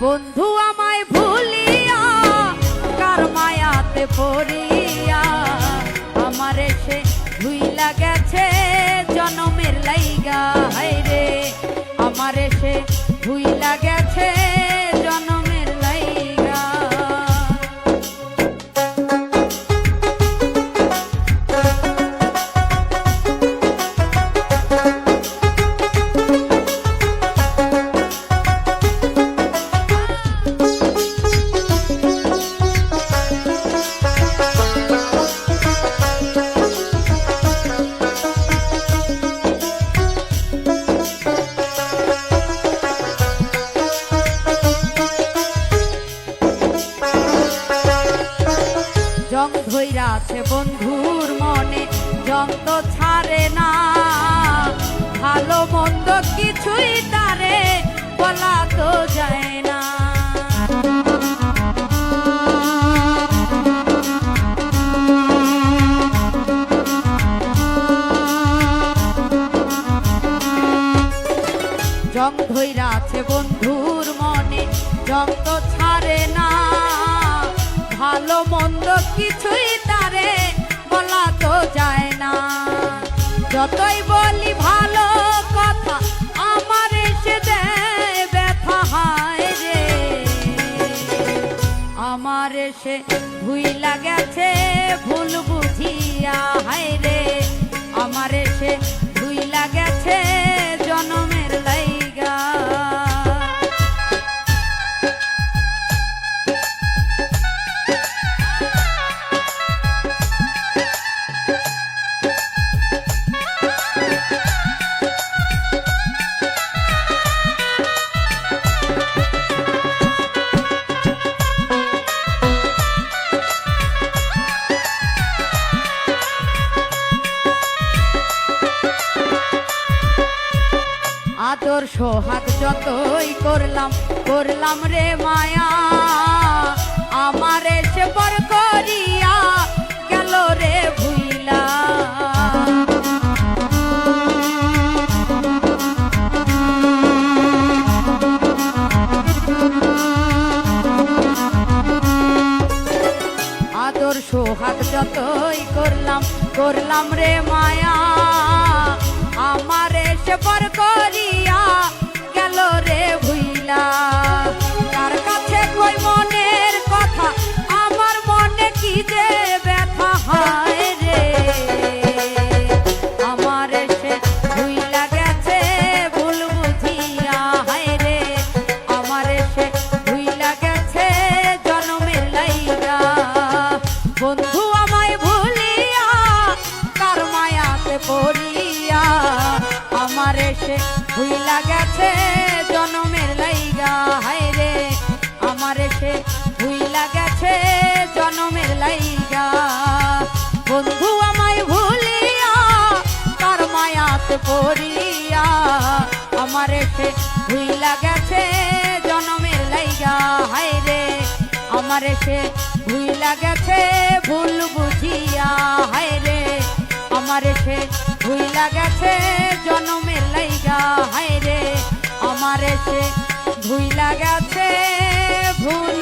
বন্ধু আমায় ভুলিয়া কার মায়াতে পড়িয়া আমার এসে ভুইলা গেছে জনমের লাইগা। হায়রে আমার এসে ভুইলা গেছে জনমের লাইগা। জং ধইরা আছে বন্ধুর মনে, জং তো ছাড়ে না, ভালো মন্দ কিছুই তারে বলা তো যায় না। জং ধইরা আছে বন্ধুর মনে, জং তো ছাড়ে না, ভালো মন্দ কিছুই তারে বলা তো যায় না। যতই বলি ভালো কথা আমার এসে দেয় ব্যথা। হায় রে আমার এসে ভুইলা গেছে ভুল বুঝিয়া। হায় রে আমার এসে ভুইলা গেছে জনমের লাইগা। আদর সোহাগ যতই করলাম রে মায়া, আমার এসে পর করিয়া গেল রে ভুইলা। আদর সোহাগ যতই করলাম রে মায়া, আমার এসে পর করিয়া গেল রে ভুইলা। তার কাছে কই মনের কথা আমার মনে কি যে ব্যথা। হয় রে আমার এসে ভুইলা গেছে ভুল বুঝিয়া। হায় রে আমার এসে ভুইলা গেছে জনমের লাইগা। বন্ধু আমায় ভুলিয়া কার মায়াতে পড়িয়া আমার এসে ভুইলা গেছে জনমের লাইগা। হায় রে আমার এসে ভুইলা গেছে জনমের লাইগা। বন্ধু আমায় ভুলিয়া কার মায়াতে পড়িয়া আমার এসে ভুইলা গেছে জনমের লাইগা। হায় রে আমার এসে ভুইলা গেছে ভুল বুঝিয়া। হায় রে আমার এসে ভুইলা গেছে জনমের লাইগা। হায় রে আমার এসে ভুইলা গেছে ভুল